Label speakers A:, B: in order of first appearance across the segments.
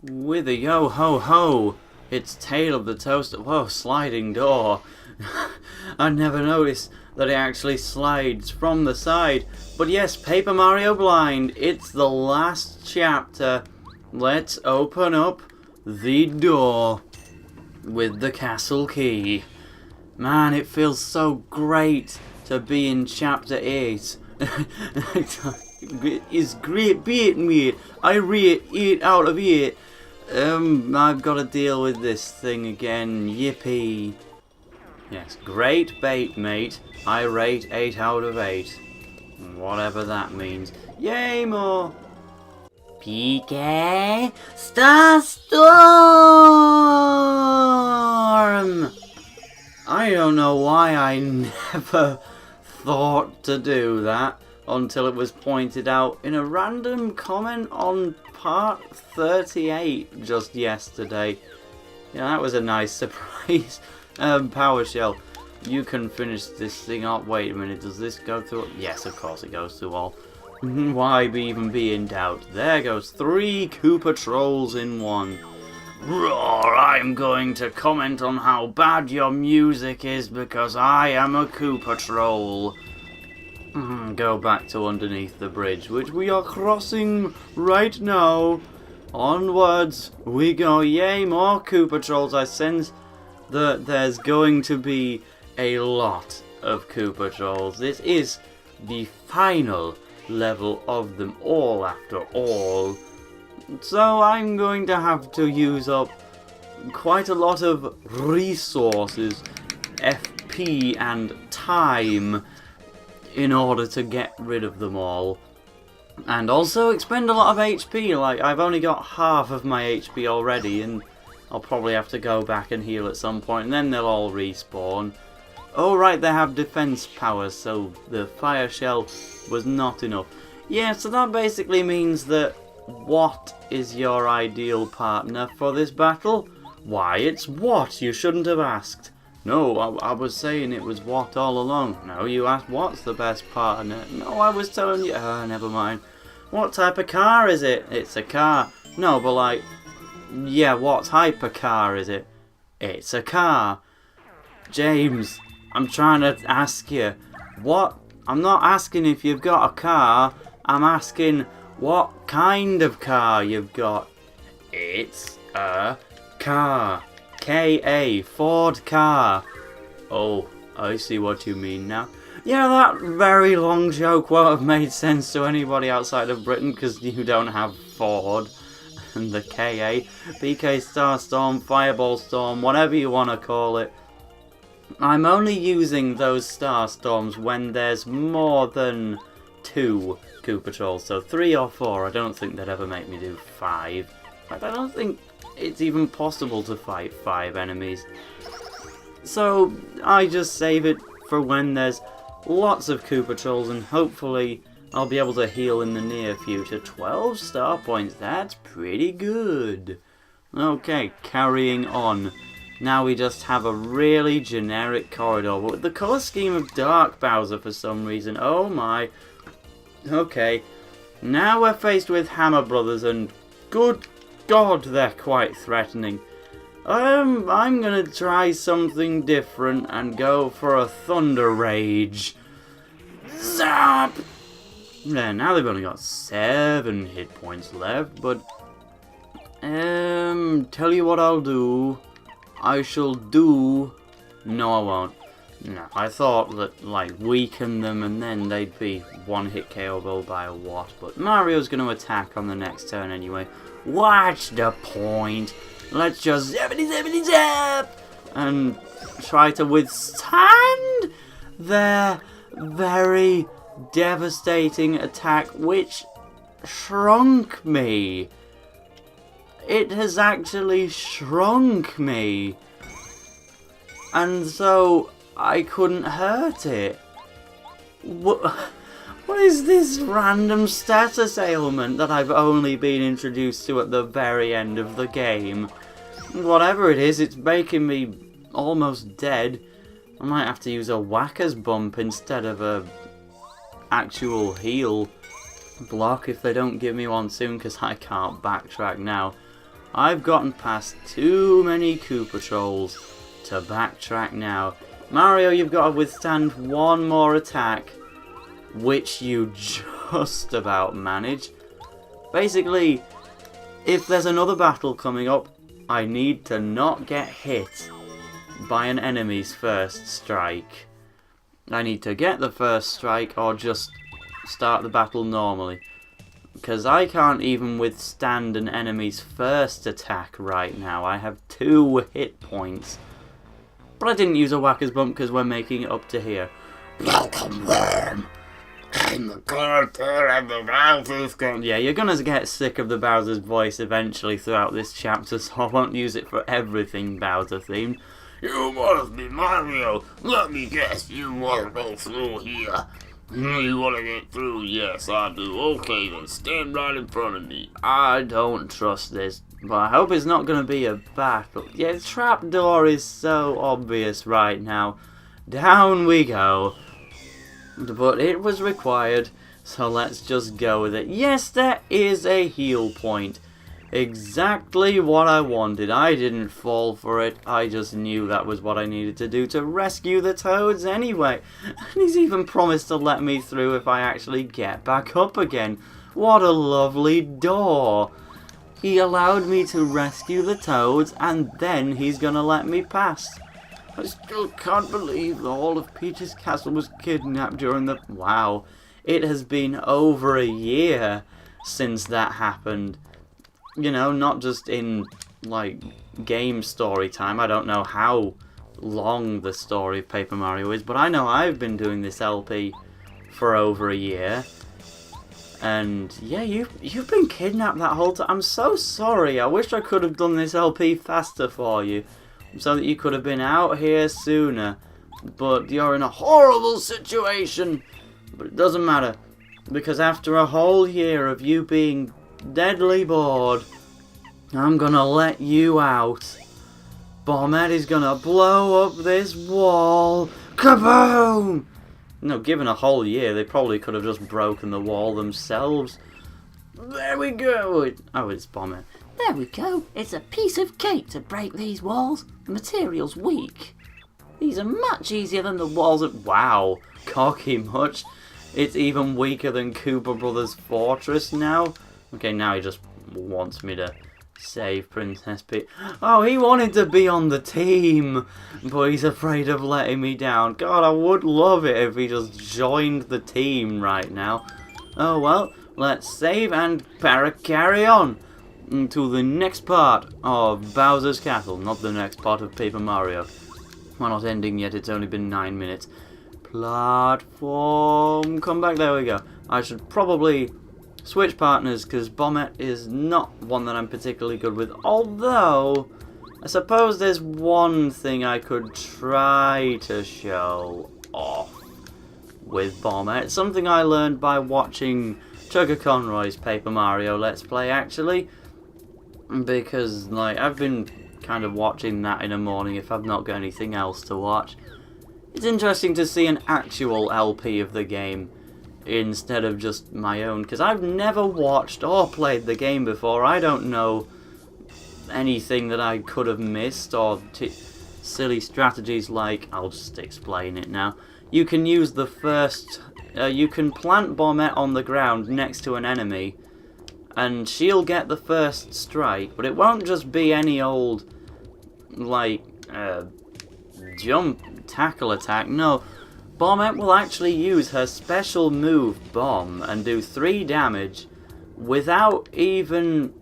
A: With a yo ho ho, it's Tale of the Toaster. Whoa, sliding door. I never noticed that it actually slides from the side. But yes, Paper Mario Blind, it's the last chapter. Let's open up the door with the castle key. Man, it feels so great to be in chapter 8. It's great being me. I rate 8 out of 8. I've got to deal with this thing again. Yippee. Yes, great bait, mate. I rate 8 out of 8. Whatever that means. Yay, more. PK Star Storm! I don't know why I never thought to do that until it was pointed out in a random comment on part 38 just yesterday. Yeah, that was a nice surprise. PowerShell, you can finish this thing up. Wait a minute, does this go through? Yes, of course it goes through all. Why even be in doubt? There goes 3 Koopa Trolls in one. Roar, I'm going to comment on how bad your music is because I am a Koopa Troll. Go back to underneath the bridge, which we are crossing right now. Onwards we go. Yay, more Koopa Trolls. I sense that there's going to be a lot of Koopa Trolls. This is the final level of them all after all. So I'm going to have to use up quite a lot of resources, FP and time, in order to get rid of them all. And also expend a lot of HP, like I've only got half of my HP already and I'll probably have to go back and heal at some point and then they'll all respawn. Oh right, they have defense powers, so the fire shell was not enough. Yeah, so that basically means that what is your ideal partner for this battle? Why, it's what, you shouldn't have asked. No, I was saying it was what all along. No, you asked what's the best partner. No, I was telling you. Never mind. What type of car is it? It's a car. No, but like, yeah, what type of car is it? It's a car. James, I'm trying to ask you. What? I'm not asking if you've got a car. I'm asking what kind of car you've got. It's a car. K.A. Ford car. Oh, I see what you mean now. Yeah, that very long joke won't have made sense to anybody outside of Britain because you don't have Ford. And the K.A. PK Starstorm, Fireball Storm, whatever you want to call it. I'm only using those Starstorms when there's more than 2 Koopa Trolls. So 3 or 4, I don't think they'd ever make me do 5. In fact, I don't think it's even possible to fight 5 enemies. So I just save it for when there's lots of Koopa Trolls and hopefully I'll be able to heal in the near future. 12 star points, that's pretty good. Okay, carrying on. Now we just have a really generic corridor, but with the colour scheme of Dark Bowser for some reason. Oh my. Okay, now we're faced with Hammer Brothers and good God, they're quite threatening. I'm gonna try something different and go for a Thunder Rage. Zap! Yeah, now they've only got 7 hit points left, but tell you what I'll do. I shall do. No, I won't. No, I thought that like weaken them and then they'd be one hit KO'able by a what, but Mario's gonna attack on the next turn anyway. What's the point? Let's just zippity zap and try to withstand their very devastating attack, which shrunk me. It has actually shrunk me, and so I couldn't hurt it. What is this random status ailment that I've only been introduced to at the very end of the game? Whatever it is, it's making me almost dead. I might have to use a whacker's bump instead of a actual heal block if they don't give me one soon, because I can't backtrack now. I've gotten past too many Koopa trolls to backtrack now. Mario, you've got to withstand one more attack, which you just about manage. Basically, if there's another battle coming up, I need to not get hit by an enemy's first strike. I need to get the first strike or just start the battle normally. Because I can't even withstand an enemy's first attack right now. I have 2 hit points. But I didn't use a Whacker's Bump because we're making it up to here. Welcome home! I'm the character of the Bowser's Gun. Yeah, you're gonna get sick of the Bowser's voice eventually throughout this chapter, so I won't use it for everything Bowser themed. You must be Mario! Let me guess, you wanna go through here? You wanna get through? Yes, I do. Okay, then stand right in front of me. I don't trust this, but I hope it's not gonna be a battle. Yeah, the trapdoor is so obvious right now. Down we go. But it was required, so let's just go with it. Yes, there is a heal point. Exactly what I wanted. I didn't fall for it. I just knew that was what I needed to do to rescue the Toads anyway. And he's even promised to let me through if I actually get back up again. What a lovely door. He allowed me to rescue the Toads and then he's gonna let me pass. I still can't believe all of Peach's castle was kidnapped during the... Wow. It has been over a year since that happened. You know, not just in, like, game story time. I don't know how long the story of Paper Mario is, but I know I've been doing this LP for over a year. And, yeah, you've been kidnapped that whole time. I'm so sorry. I wish I could have done this LP faster for you, so that you could have been out here sooner. But you're in a horrible situation. But it doesn't matter, because after a whole year of you being deadly bored, I'm gonna let you out. Bombette is gonna blow up this wall. Kaboom! No, given a whole year, they probably could have just broken the wall themselves. There we go. Oh, it's Bombette.
B: There we go. It's a piece of cake to break these walls. The material's weak.
A: These are much easier than the walls at... Wow, cocky much. It's even weaker than Koopa Brothers Fortress now. Okay, now he just wants me to save Princess Peach. Oh, he wanted to be on the team, but he's afraid of letting me down. God, I would love it if he just joined the team right now. Oh well, let's save and carry on to the next part of Bowser's Castle. Not the next part of Paper Mario. We're not ending yet, it's only been 9 minutes. Platform, come back, there we go. I should probably switch partners, because Bombette is not one that I'm particularly good with. Although, I suppose there's one thing I could try to show off with Bombette. Something I learned by watching Chugga Conroy's Paper Mario Let's Play, actually. Because, like, I've been kind of watching that in the morning if I've not got anything else to watch. It's interesting to see an actual LP of the game instead of just my own, because I've never watched or played the game before. I don't know anything that I could have missed, or silly strategies like, I'll just explain it now. You can use the first, you can plant Bombette on the ground next to an enemy, and she'll get the first strike, but it won't just be any old, like, jump tackle attack. No, Bombette will actually use her special move, Bomb, and do 3 damage without even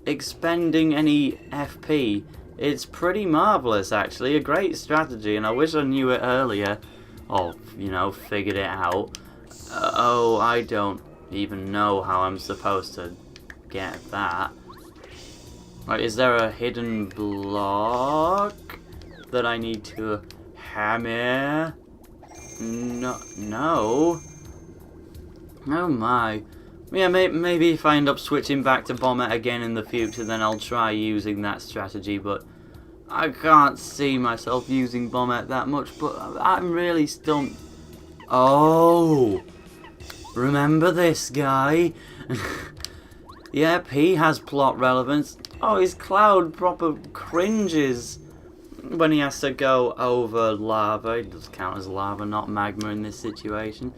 A: expending any FP. It's pretty marvellous, actually. A great strategy, and I wish I knew it earlier. Or, you know, figured it out. Oh, I don't even know how I'm supposed to get that. Right, is there a hidden block that I need to hammer? No. Oh my. Yeah, maybe if I end up switching back to Bombette again in the future, then I'll try using that strategy, but I can't see myself using Bombette that much, but I'm really stumped. Oh! Remember this guy? Yep, he has plot relevance. Oh, his Cloud proper cringes when he has to go over lava. It does count as lava, not magma in this situation.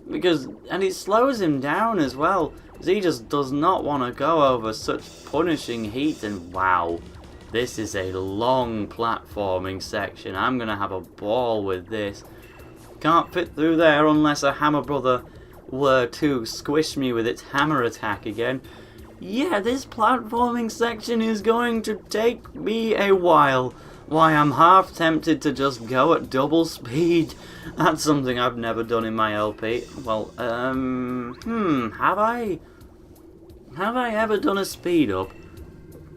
A: And it slows him down as well. Because he just does not want to go over such punishing heat. And wow, this is a long platforming section. I'm going to have a ball with this. Can't fit through there unless a hammer brother were to squish me with its hammer attack again. Yeah, this platforming section is going to take me a while. Why, I'm half tempted to just go at double speed. That's something I've never done in my LP. Well, have I? Have I ever done a speed up?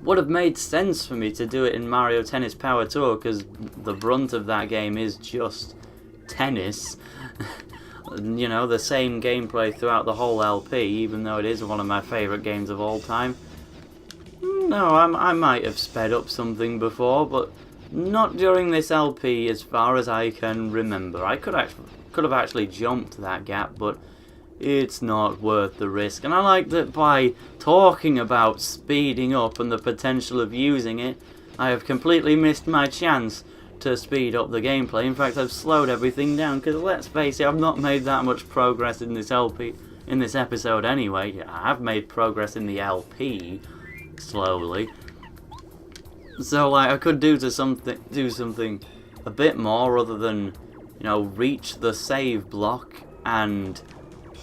A: Would have made sense for me to do it in Mario Tennis Power Tour, because the brunt of that game is just tennis. You know, the same gameplay throughout the whole LP, even though it is one of my favourite games of all time. No, I might have sped up something before, but not during this LP as far as I can remember. I could have actually jumped that gap, but it's not worth the risk. And I like that by talking about speeding up and the potential of using it, I have completely missed my chance to speed up the gameplay. In fact, I've slowed everything down, because let's face it, I've not made that much progress in this episode anyway. I have made progress in the LP slowly. So like, I could do something a bit more other than, you know, reach the save block and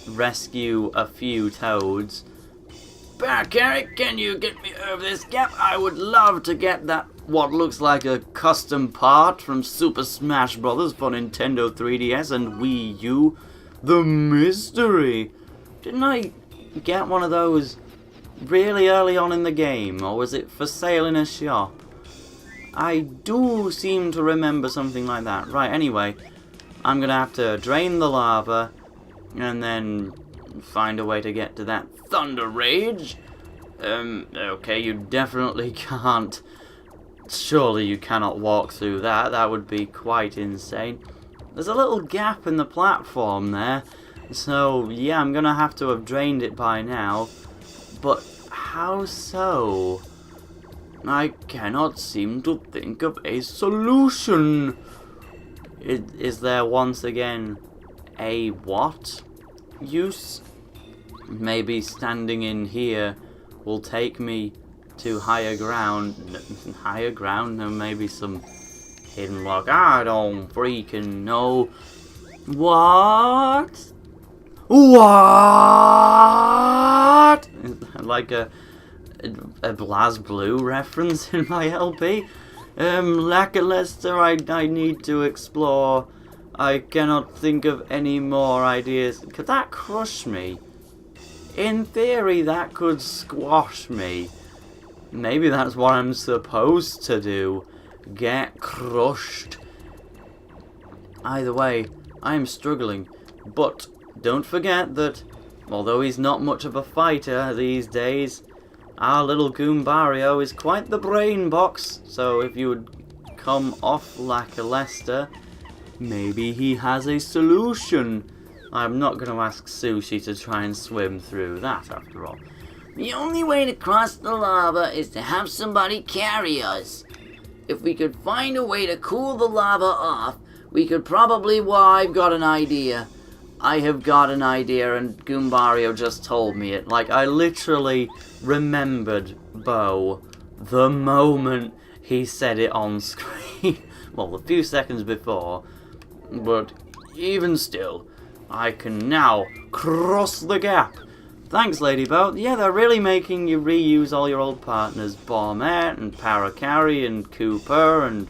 A: rescue a few toads. Back, Eric, can you get me over this gap? I would love to get that what looks like a custom part from Super Smash Bros. For Nintendo 3DS and Wii U. The mystery. Didn't I get one of those really early on in the game, or was it for sale in a shop? I do seem to remember something like that. Right, anyway, I'm gonna have to drain the lava and then find a way to get to that Thunder Rage. Okay, you definitely can't. Surely you cannot walk through that. That would be quite insane. There's a little gap in the platform there. So, yeah, I'm gonna have to have drained it by now. But how so? I cannot seem to think of a solution. Is there once again a what use? Maybe standing in here will take me to higher ground. Higher ground? No, maybe some hidden lock. I don't freaking know. What? What? Like a BlazBlue reference in my LP. Lackluster, I need to explore. I cannot think of any more ideas. Could that crush me? In theory, that could squash me. Maybe that's what I'm supposed to do. Get crushed. Either way, I am struggling. But don't forget that, although he's not much of a fighter these days, our little Goombario is quite the brain box. So if you would come off lackluster, maybe he has a solution. I'm not going to ask Sushi to try and swim through that after all.
B: The only way to cross the lava is to have somebody carry us. If we could find a way to cool the lava off, we could probably... Well, I've got an idea. I have got an idea, and Goombario just told me it. Like, I literally remembered Bo the moment he said it on screen. Well, a few seconds before. But even still, I can now cross the gap. Thanks, Ladybell. Yeah, they're really making you reuse all your old partners. Bombette and Paracari and Cooper and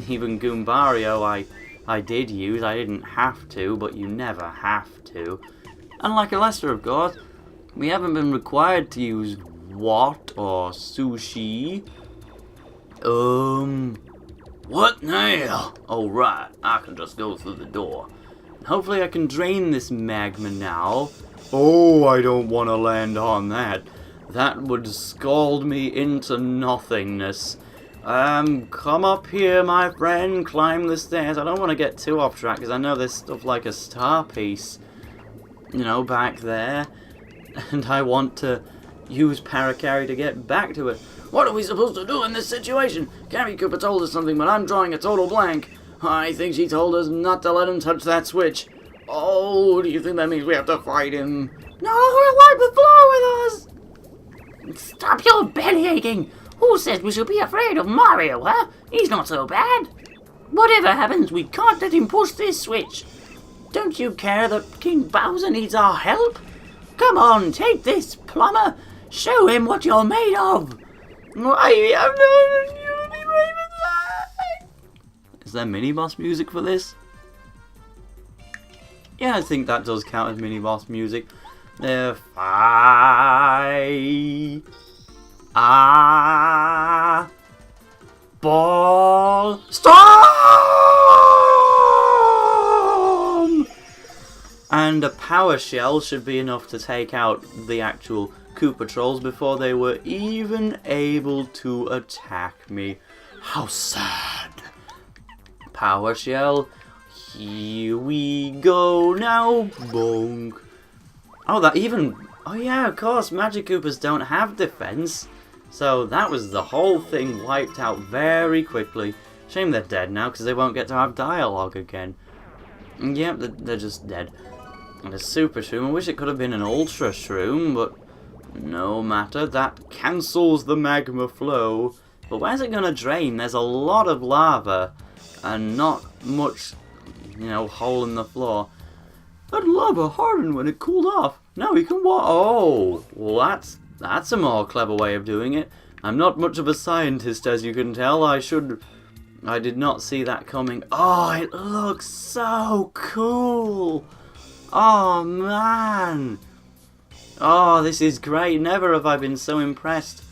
B: even Goombario I did use. I didn't have to, but you never have to. And like Alester, of course, we haven't been required to use what or Sushi. What now? Oh, right. I can just go through the door. Hopefully I can drain this magma now. Oh, I don't want to land on that. That would scald me into nothingness. Come up here, my friend. Climb the stairs. I don't want to get too off track, because I know there's stuff like a star piece, you know, back there. And I want to
A: use Paracarry to get back to it.
B: What are we supposed to do in this situation? Carrie Cooper told us something, but I'm drawing a total blank. I think she told us not to let him touch that switch. Oh, do you think that means we have to fight him?
C: No, he'll wipe the floor with us! Stop your belly aching! Who says we should be afraid of Mario, huh? He's not so bad. Whatever happens, we can't let him push this switch. Don't you care that King Bowser needs our help? Come on, take this, plumber. Show him what you're made of.
B: I have no opportunity with that.
A: Is there mini-boss music for this? Yeah, I think that does count as mini-boss music. If ball storm! And a power shell should be enough to take out the actual Koopa Trolls before they were even able to attack me. How sad. Power shell. Here we go now. Bonk. Oh yeah, of course, Magic Koopas don't have defense. So that was the whole thing wiped out very quickly. Shame they're dead now, because they won't get to have dialogue again. Yep, they're just dead. And a Super Shroom, I wish it could have been an Ultra Shroom, but no matter, that cancels the magma flow. But where's it going to drain? There's a lot of lava, and not much, hole in the floor. That lava hardened when it cooled off. Now we can walk. Oh, well that's a more clever way of doing it. I'm not much of a scientist, as you can tell. I did not see that coming. Oh, it looks so cool. Oh, man. Oh, this is great. Never have I been so impressed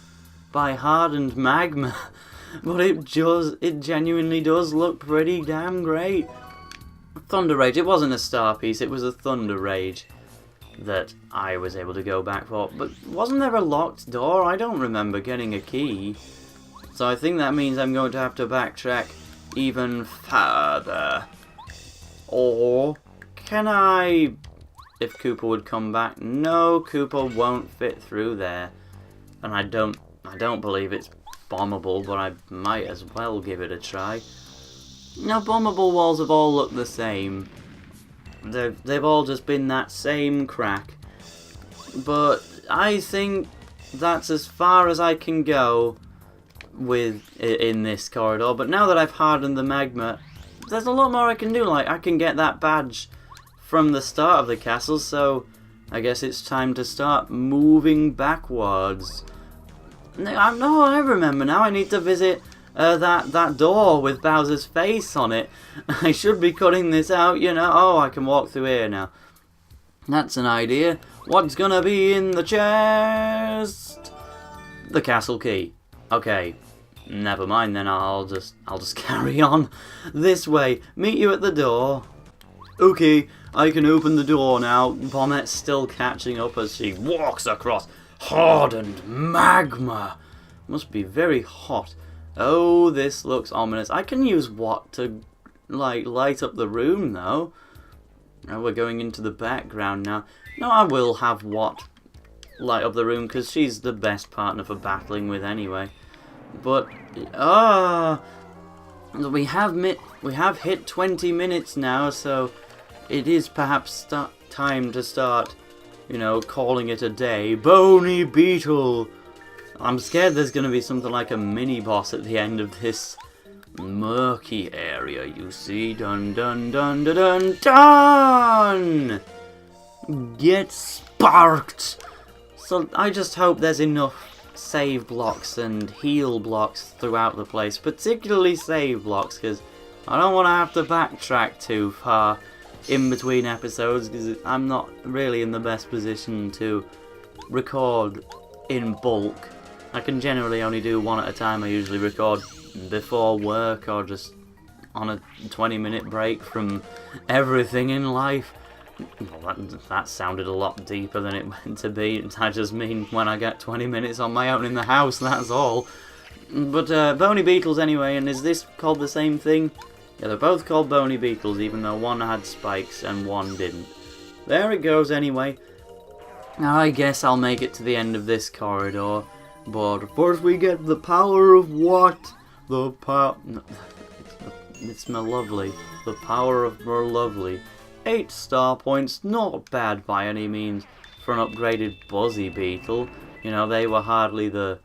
A: by hardened magma. But it genuinely does look pretty damn great. Thunder Rage. It wasn't a star piece. It was a Thunder Rage that I was able to go back for. But wasn't there a locked door? I don't remember getting a key. So I think that means I'm going to have to backtrack even further. Or can I... If Koopa would come back? No, Koopa won't fit through there. And I don't believe it's bombable, but I might as well give it a try. Now, bombable walls have all looked the same. They've all just been that same crack. But I think that's as far as I can go in this corridor. But now that I've hardened the magma, there's a lot more I can do. Like, I can get that badge from the start of the castle, so I guess it's time to start moving backwards. No, I remember now. I need to visit that door with Bowser's face on it. I should be cutting this out, Oh, I can walk through here now. That's an idea. What's gonna be in the chest? The castle key. Okay, never mind then. I'll just carry on this way. Meet you at the door. Okay, I can open the door now. Bommet's still catching up as she walks across hardened magma. Must be very hot. Oh, this looks ominous. I can use what to, light up the room, though? Oh, we're going into the background now. No, I will have what light up the room, because she's the best partner for battling with anyway. But, we have hit 20 minutes now, so it is perhaps time to start, calling it a day. Bony Beetle! I'm scared there's going to be something like a mini-boss at the end of this murky area, you see. Dun dun dun dun dun dun! Get sparked! So I just hope there's enough save blocks and heal blocks throughout the place, particularly save blocks, because I don't want to have to backtrack too far in between episodes, because I'm not really in the best position to record in bulk. I can generally only do one at a time. I usually record before work or just on a 20-minute break from everything in life. Well, that sounded a lot deeper than it meant to be. I just mean when I get 20 minutes on my own in the house, that's all. But Bony Beetles anyway, and is this called the same thing? Yeah, they're both called Bony Beetles, even though one had spikes and one didn't. There it goes anyway. I guess I'll make it to the end of this corridor. But first we get the power of what? The power... No, it's my lovely. The power of my lovely. 8 star points, not bad by any means for an upgraded Buzzy Beetle. You know, they were hardly the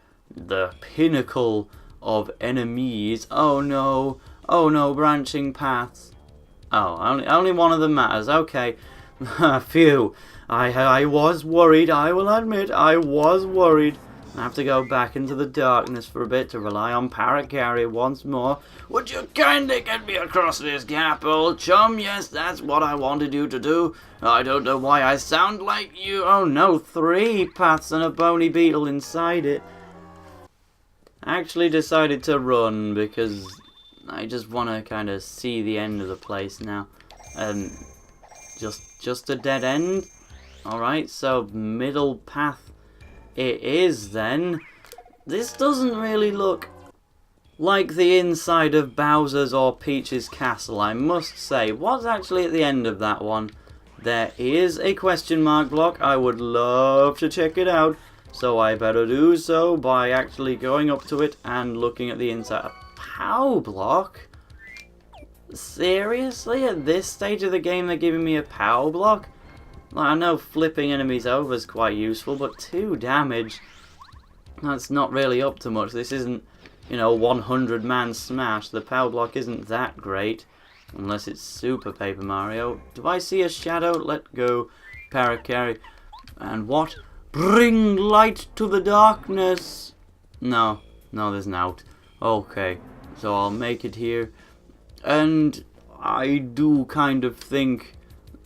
A: pinnacle of enemies. Oh no, branching paths. Oh, only one of them matters. Okay, phew. I was worried. I will admit, I was worried. I have to go back into the darkness for a bit to rely on Paracarry once more. Would you kindly get me across this gap, old chum? Yes, that's what I wanted you to do. I don't know why I sound like you. Oh no, 3 paths and a bony beetle inside it. I actually decided to run because I just want to kind of see the end of the place now. Just a dead end? Alright, so middle path it is then. This doesn't really look like the inside of Bowser's or Peach's castle, I must say. What's actually at the end of that one? There is a question mark block. I would love to check it out, so I better do so by actually going up to it and looking at the inside. A POW block? Seriously? At this stage of the game they're giving me a POW block? I know flipping enemies over is quite useful, but 2 damage, that's not really up to much. This isn't, you know, 100-man smash. The POW block isn't that great, unless it's Super Paper Mario. Do I see a shadow? Let go, Paracarry. And what? Bring light to the darkness. No, there's an out. Okay, so I'll make it here. And I do kind of think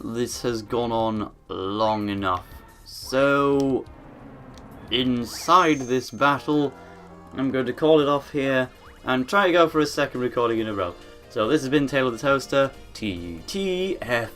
A: this has gone on long enough. So, inside this battle, I'm going to call it off here and try to go for a second recording in a row. So this has been Tale of the Toaster, TTFN.